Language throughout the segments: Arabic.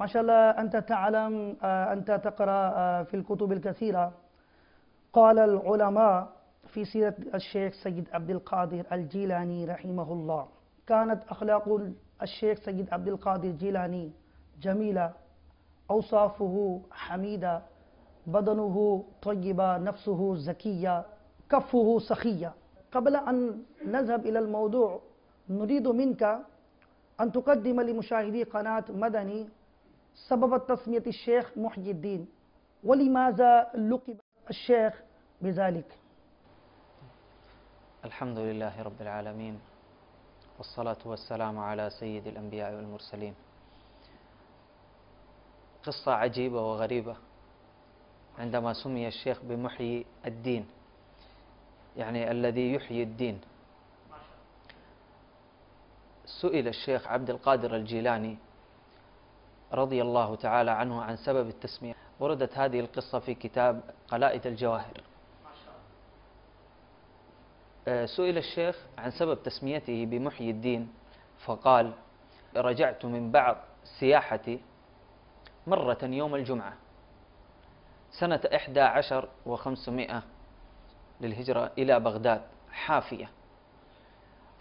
ما شاء الله أنت تعلم، أنت تقرأ في الكتب الكثيرة. قال العلماء في سيرة الشيخ سيد عبد القادر الجيلاني رحمه الله: كانت أخلاق الشيخ سيد عبد القادر الجيلاني جميلة، أوصافه حميدة، بدنه طيبة، نفسه زكية، كفه سخية. قبل أن نذهب إلى الموضوع، نريد منك أن تقدم لمشاهدي قناة مدني سبب تسمية الشيخ محي الدين، ولماذا لقب الشيخ بذلك. الحمد لله رب العالمين، والصلاة والسلام على سيد الأنبياء والمرسلين. قصة عجيبة وغريبة عندما سمي الشيخ بمحيي الدين، يعني الذي يحيي الدين. سئل الشيخ عبد القادر الجيلاني رضي الله تعالى عنه عن سبب التسمية. وردت هذه القصة في كتاب قلائد الجواهر. سئل الشيخ عن سبب تسميته بمحيي الدين، فقال: رجعت من بعض سياحتي مرة يوم الجمعة سنة 11 و500 للهجرة إلى بغداد حافية،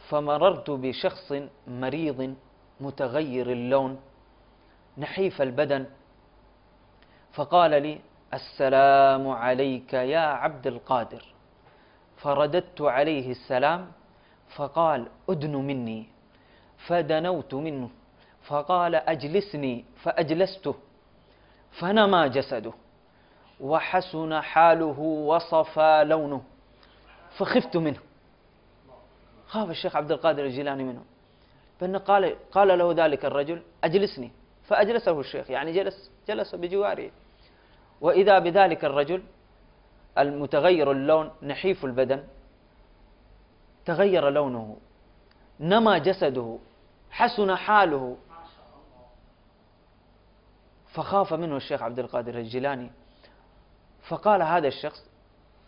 فمررت بشخص مريض متغير اللون نحيف البدن، فقال لي: السلام عليك يا عبد القادر. فرددت عليه السلام، فقال: أدن مني. فدنوت منه، فقال: أجلسني. فأجلسته، فنمى جسده وحسن حاله وصفى لونه، فخفت منه. خاف الشيخ عبد القادر الجيلاني منه، فإن قال له ذلك الرجل: أجلسني. فأجلسه الشيخ، يعني جلس بجواره، وإذا بذلك الرجل المتغير اللون نحيف البدن تغير لونه، نمى جسده، حسن حاله. فخاف منه الشيخ عبد القادر الجيلاني، فقال هذا الشخص: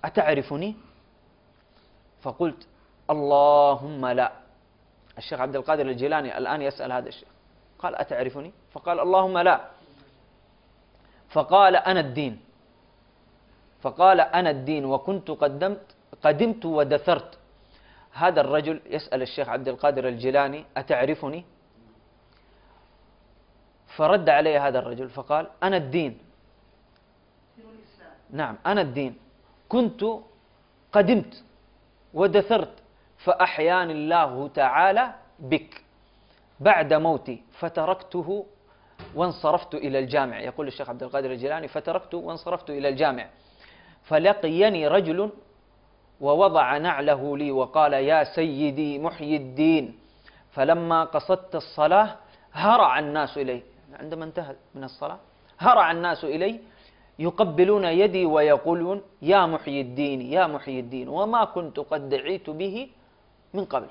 أتعرفني؟ فقلت: اللهم لا. الشيخ عبد القادر الجيلاني الآن يسأل هذا الشيخ، قال: أتعرفني؟ فقال: اللهم لا. فقال: أنا الدين. فقال: أنا الدين، وكنت قدمت ودثرت. هذا الرجل يسأل الشيخ عبد القادر الجيلاني: أتعرفني؟ فرد عليه هذا الرجل فقال: أنا الدين. نعم، أنا الدين، كنت قدمت ودثرت، فأحياني الله تعالى بك بعد موتي، فتركته وانصرفت إلى الجامع. يقول الشيخ عبد القادر الجيلاني: فتركت وانصرفت إلى الجامع، فلقيني رجل ووضع نعله لي وقال: يا سيدي محيي الدين. فلما قصدت الصلاة هرع الناس إلي. عندما انتهت من الصلاة هرع الناس إلي يقبلون يدي ويقولون: يا محيي الدين، يا محيي الدين، وما كنت قد دعيت به من قبل.